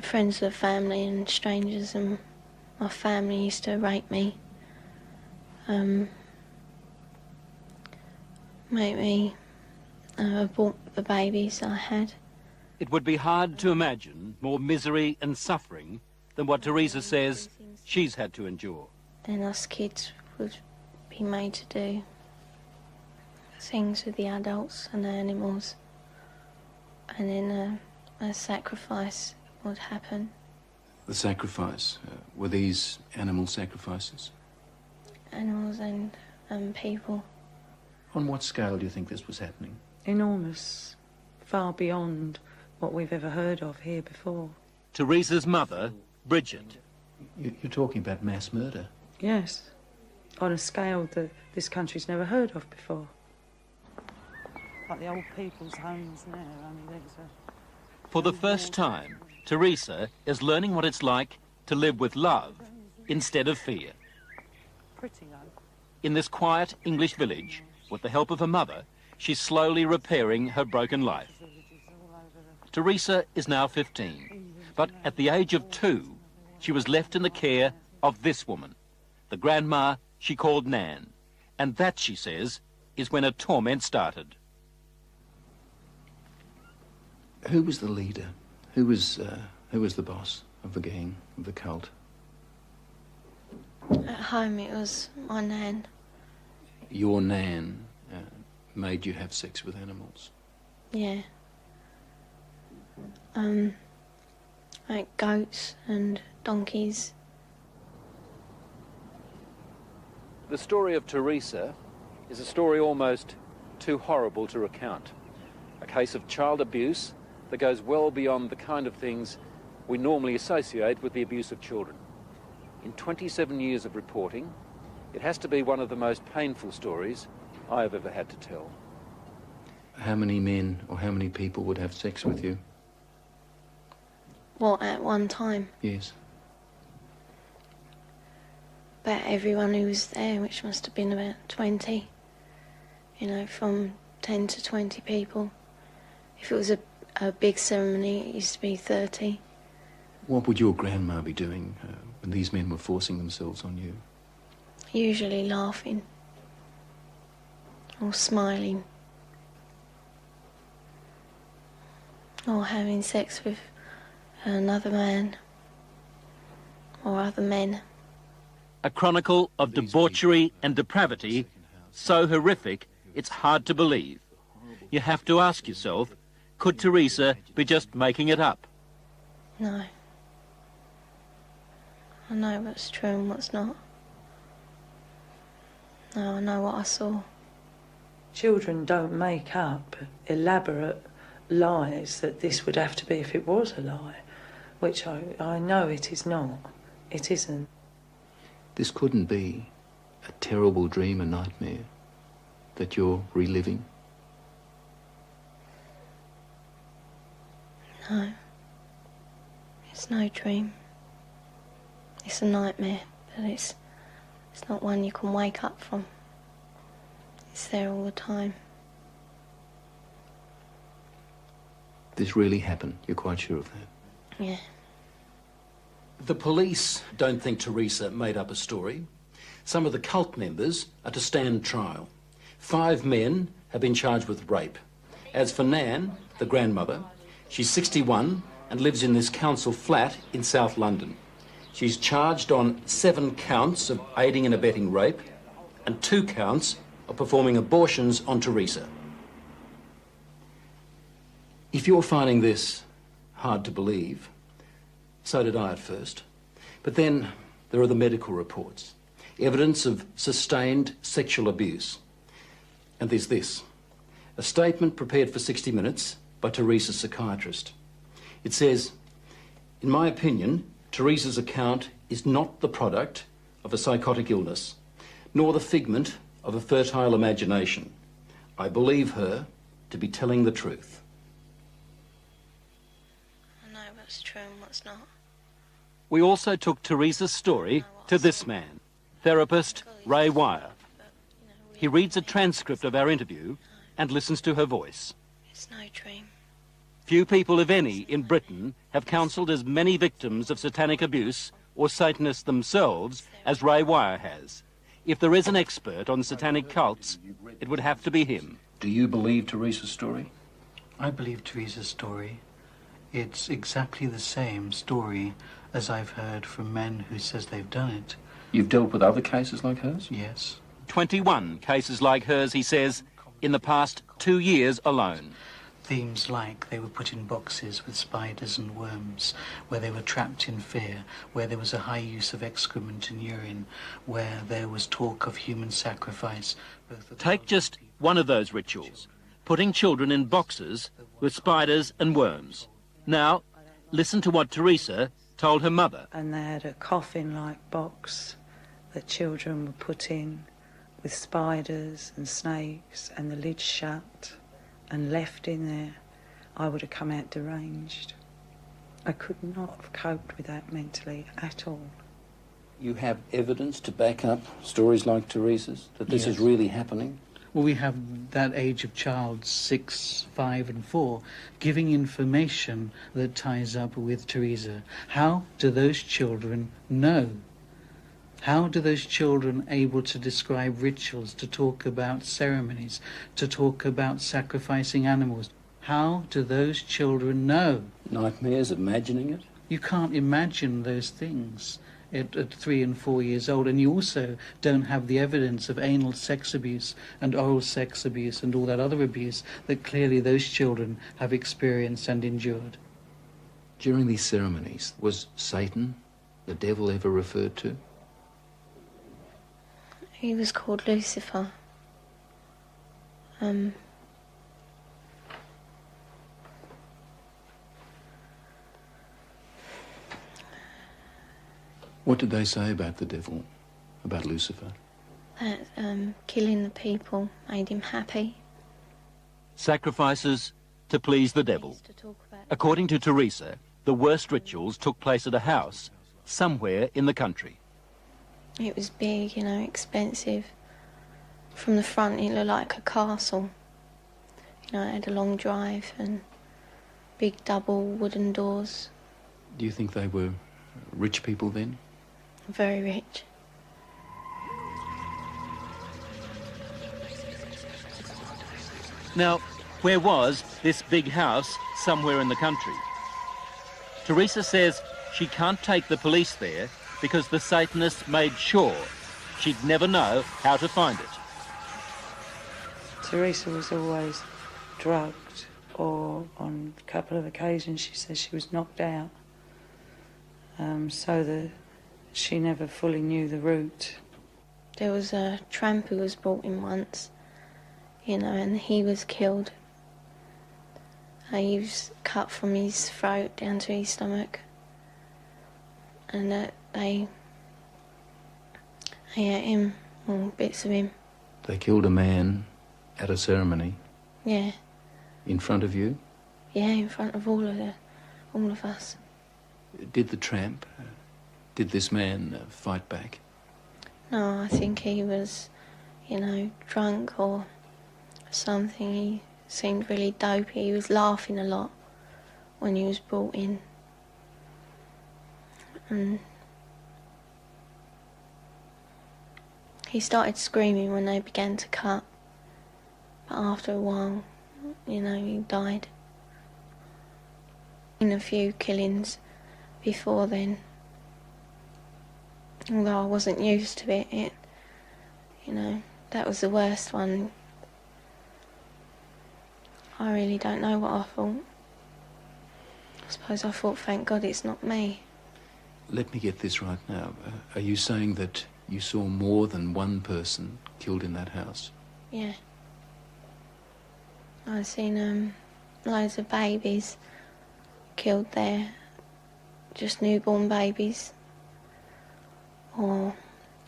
friends of family and strangers, and my family used to rape me, make me abort the babies I had. It would be hard to imagine more misery and suffering than what Theresa says she's had to endure. Then us kids would be made to do things with the adults and the animals, and then a sacrifice would happen. The sacrifice, were these animal sacrifices? Animals and people. On what scale do you think this was happening? Enormous, far beyond what we've ever heard of here before. Theresa's mother, Bridget. You're talking about mass murder? Yes, on a scale that this country's never heard of before. Like the old people's homes now, only there's a... For the first time, Theresa is learning what it's like to live with love instead of fear. Pretty low. In this quiet English village, with the help of her mother, she's slowly repairing her broken life. Theresa is now 15, but at the age of 2, she was left in the care of this woman, the grandma she called Nan. And that, she says, is when her torment started. Who was the leader? Who was the boss of the gang, of the cult? At home it was my Nan. Your Nan made you have sex with animals? Yeah. Like goats and donkeys. The story of Theresa is a story almost too horrible to recount. A case of child abuse that goes well beyond the kind of things we normally associate with the abuse of children. In 27 years of reporting, it has to be one of the most painful stories I have ever had to tell. How many men or how many people would have sex with you? What, at one time? Yes. About everyone who was there, which must have been about 20. You know, from 10 to 20 people. If it was a big ceremony, it used to be 30. What would your grandma be doing when these men were forcing themselves on you? Usually laughing. Or smiling. Or having sex with another man. Or other men. A chronicle of debauchery and depravity so horrific it's hard to believe. You have to ask yourself, could Theresa be just making it up? No. I know what's true and what's not. No, I know what I saw. Children don't make up elaborate lies that this would have to be if it was a lie, which I know it is not. It isn't. This couldn't be a terrible dream, a nightmare that you're reliving? No. It's no dream. It's a nightmare, but it's not one you can wake up from. It's there all the time. This really happened, you're quite sure of that? Yeah. The police don't think Theresa made up a story. Some of the cult members are to stand trial. 5 men have been charged with rape. As for Nan, the grandmother, she's 61 and lives in this council flat in South London. She's charged on 7 counts of aiding and abetting rape and 2 counts of performing abortions on Theresa. If you're finding this hard to believe, so did I at first. But then there are the medical reports, evidence of sustained sexual abuse. And there's this, a statement prepared for 60 Minutes by Theresa's psychiatrist. It says, in my opinion, Theresa's account is not the product of a psychotic illness, nor the figment of a fertile imagination. I believe her to be telling the truth. I know what's true and what's not. We also took Theresa's story to this man, therapist Ray Wire. He reads a transcript of our interview and listens to her voice. It's no dream. Few people, if any, in Britain have counselled as many victims of satanic abuse or Satanists themselves as Ray Wire has. If there is an expert on satanic cults, it would have to be him. Do you believe Theresa's story? I believe Theresa's story. It's exactly the same story as I've heard from men who says they've done it. You've dealt with other cases like hers? Yes. 21 cases like hers, he says, in the past 2 years alone. Themes like they were put in boxes with spiders and worms, where they were trapped in fear, where there was a high use of excrement and urine, where there was talk of human sacrifice. Take just one of those rituals, putting children in boxes with spiders and worms. Now, listen to what Theresa told her mother. And they had a coffin-like box that children were put in with spiders and snakes and the lid shut and left in there. I would have come out deranged. I could not have coped with that mentally at all. You have evidence to back up stories like Theresa's, that this is really happening? Well, we have that age of child, 6, 5 and 4, giving information that ties up with Theresa. How do those children know? How do those children able to describe rituals, to talk about ceremonies, to talk about sacrificing animals? How do those children know? Nightmares, imagining it? You can't imagine those things at 3 and 4 years old, and you also don't have the evidence of anal sex abuse and oral sex abuse and all that other abuse that clearly those children have experienced and endured. During these ceremonies, was Satan, the devil, ever referred to? He was called Lucifer. What did they say about the devil, about Lucifer? That killing the people made him happy. Sacrifices to please the devil. According to Theresa, the worst rituals took place at a house somewhere in the country. It was big, you know, expensive. From the front it looked like a castle. You know, it had a long drive and big double wooden doors. Do you think they were rich people then? Very rich. Now, where was this big house somewhere in the country? Theresa says she can't take the police there because the Satanists made sure she'd never know how to find it. Theresa was always drugged, or on a couple of occasions she says she was knocked out, so that she never fully knew the route. There was a tramp who was brought in once, you know, and he was killed. He was cut from his throat down to his stomach, and they ate him, or bits of him. They killed a man at a ceremony? Yeah. In front of you? Yeah, in front of all of us. Did the tramp, did this man fight back? No, I think he was, you know, drunk or something. He seemed really dopey. He was laughing a lot when he was brought in. And he started screaming when they began to cut. But after a while, you know, he died. In a few killings before then. Although I wasn't used to it, you know, that was the worst one. I really don't know what I thought. I suppose I thought, thank God it's not me. Let me get this right now. Are you saying that you saw more than one person killed in that house? Yeah. I've seen loads of babies killed there, just newborn babies, or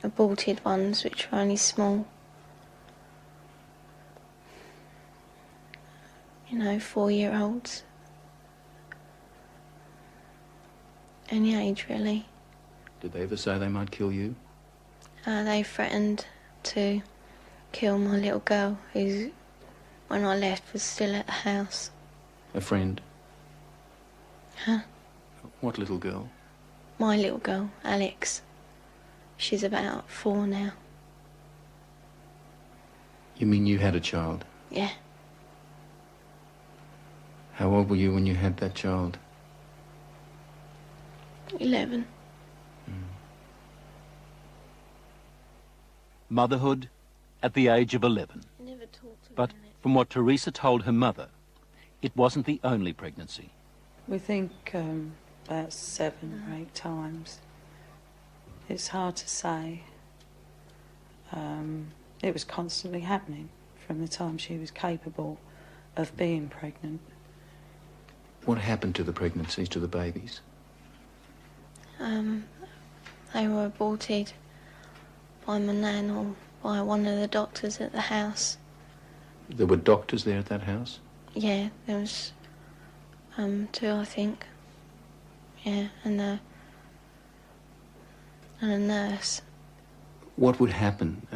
aborted ones which were only small. You know, 4-year-olds. Any age, really. Did they ever say they might kill you? They threatened to kill my little girl, who, when I left, was still at the house. A friend? Huh? What little girl? My little girl, Alex. She's about 4 now. You mean you had a child? Yeah. How old were you when you had that child? 11. Motherhood at the age of 11. Never talked But about it. from what Theresa told her mother, it wasn't the only pregnancy. We think about 7 or 8 times. It's hard to say. It was constantly happening from the time she was capable of being pregnant. What happened to the pregnancies, to the babies? They were aborted by my nan or by one of the doctors at the house. There were doctors there at that house? Yeah, there was 2, I think. Yeah, and a nurse. What would happen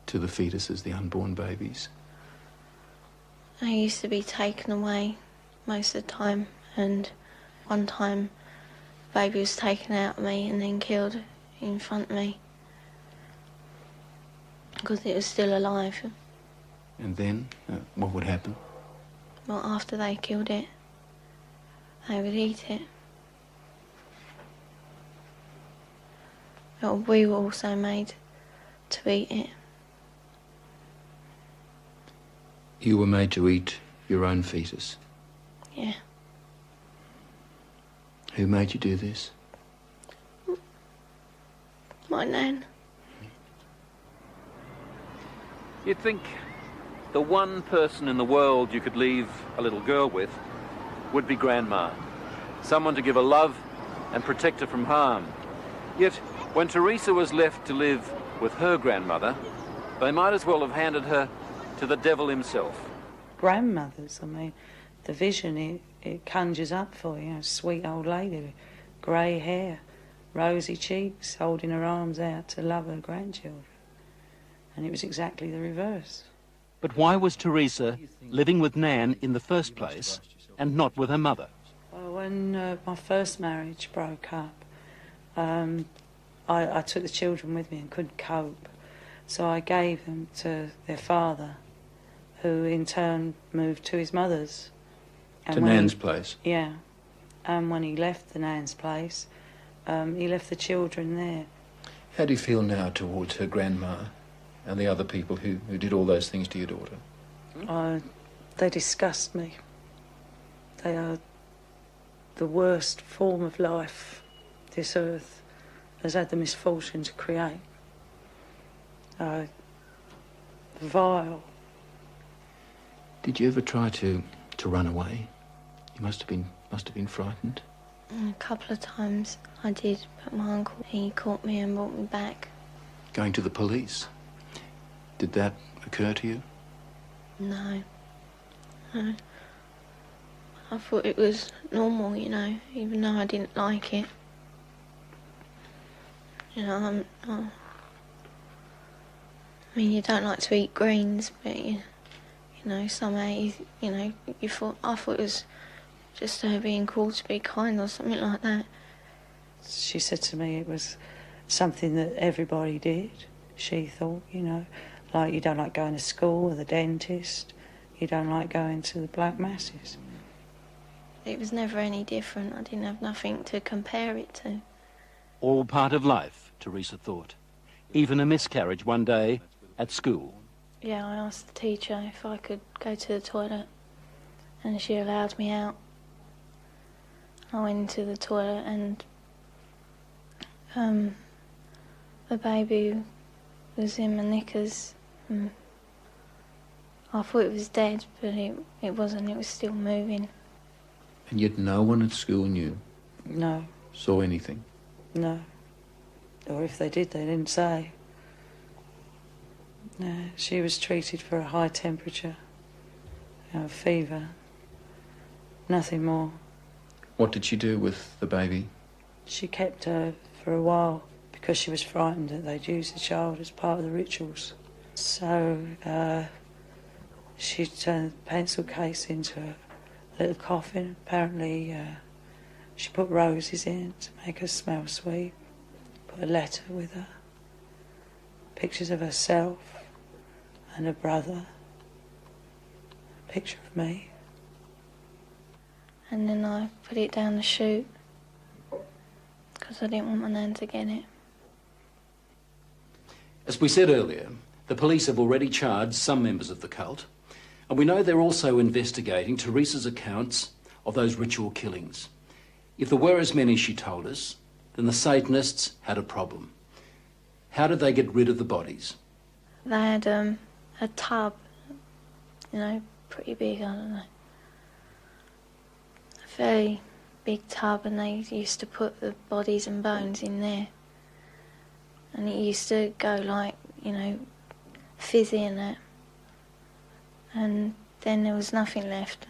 to the fetuses, the unborn babies? I used to be taken away most of the time, and one time the baby was taken out of me and then killed in front of me because it was still alive. And then, what would happen? Well, after they killed it, they would eat it. But we were also made to eat it. You were made to eat your own fetus? Yeah. Who made you do this? My nan. You'd think the one person in the world you could leave a little girl with would be Grandma. Someone to give her love and protect her from harm. Yet, when Theresa was left to live with her grandmother, they might as well have handed her to the devil himself. Grandmothers, I mean, the vision it conjures up for you, a sweet old lady with grey hair, rosy cheeks, holding her arms out to love her grandchildren. And it was exactly the reverse. But why was Theresa living with Nan in the first place and not with her mother? Well, when my first marriage broke up, I took the children with me and couldn't cope. So I gave them to their father, who in turn moved to his mother's. And to Nan's place? Yeah. And when he left the Nan's place, he left the children there. How do you feel now towards her grandma and the other people who did all those things to your daughter? They disgust me. They are the worst form of life this earth has had the misfortune to create. Vile. Did you ever try to run away? You must have been frightened. A couple of times I did, but my uncle, he caught me and brought me back. Going to the police? Did that occur to you? No. No. I thought it was normal, you know, even though I didn't like it. You know, I mean, you don't like to eat greens, but you know, somehow, I thought it was just her being called to be kind or something like that. She said to me it was something that everybody did, she thought, you know, like you don't like going to school or the dentist, you don't like going to the black masses. It was never any different. I didn't have nothing to compare it to. All part of life, Theresa thought. Even a miscarriage one day at school. Yeah, I asked the teacher if I could go to the toilet, and she allowed me out. I went into the toilet and the baby was in my knickers. I thought it was dead, but it wasn't. It was still moving. And yet no one at school knew? No. Saw anything? No. Or if they did, they didn't say. No, she was treated for a high temperature, fever, nothing more. What did she do with the baby? She kept her for a while because she was frightened that they'd use the child as part of the rituals. So she turned a pencil case into a little coffin. Apparently She put roses in to make her smell sweet, put a letter with her, pictures of herself and her brother, a picture of me. And then I put it down the chute because I didn't want my nan to get it. As we said earlier, the police have already charged some members of the cult, and we know they're also investigating Theresa's accounts of those ritual killings. If there were as many, she told us, then the Satanists had a problem. How did they get rid of the bodies? They had a tub, you know, pretty big, I don't know. A very big tub, and they used to put the bodies and bones in there. And it used to go like, you know, fizzy and that. And then there was nothing left.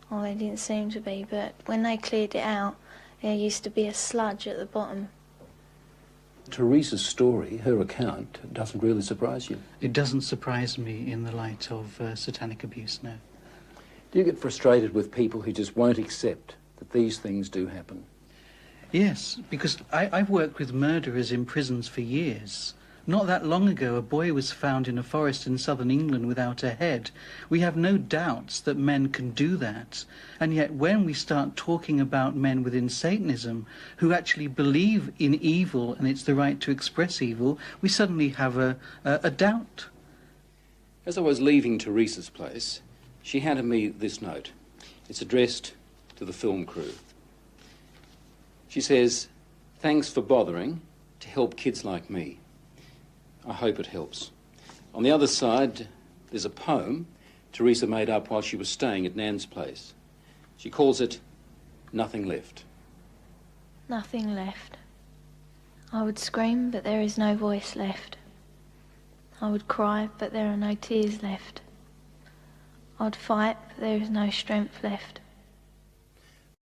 Well, there didn't seem to be, but when they cleared it out, there used to be a sludge at the bottom. Theresa's story, her account, doesn't really surprise you? It doesn't surprise me in the light of satanic abuse, no. Do you get frustrated with people who just won't accept that these things do happen? Yes, because I've worked with murderers in prisons for years. Not that long ago, a boy was found in a forest in southern England without a head. We have no doubts that men can do that. And yet when we start talking about men within Satanism who actually believe in evil and it's the right to express evil, we suddenly have a doubt. As I was leaving Theresa's place, she handed me this note. It's addressed to the film crew. She says, "Thanks for bothering to help kids like me. I hope it helps." On the other side, there's a poem Theresa made up while she was staying at Nan's place. She calls it Nothing Left. Nothing left. I would scream, but there is no voice left. I would cry, but there are no tears left. I'd fight, but there is no strength left.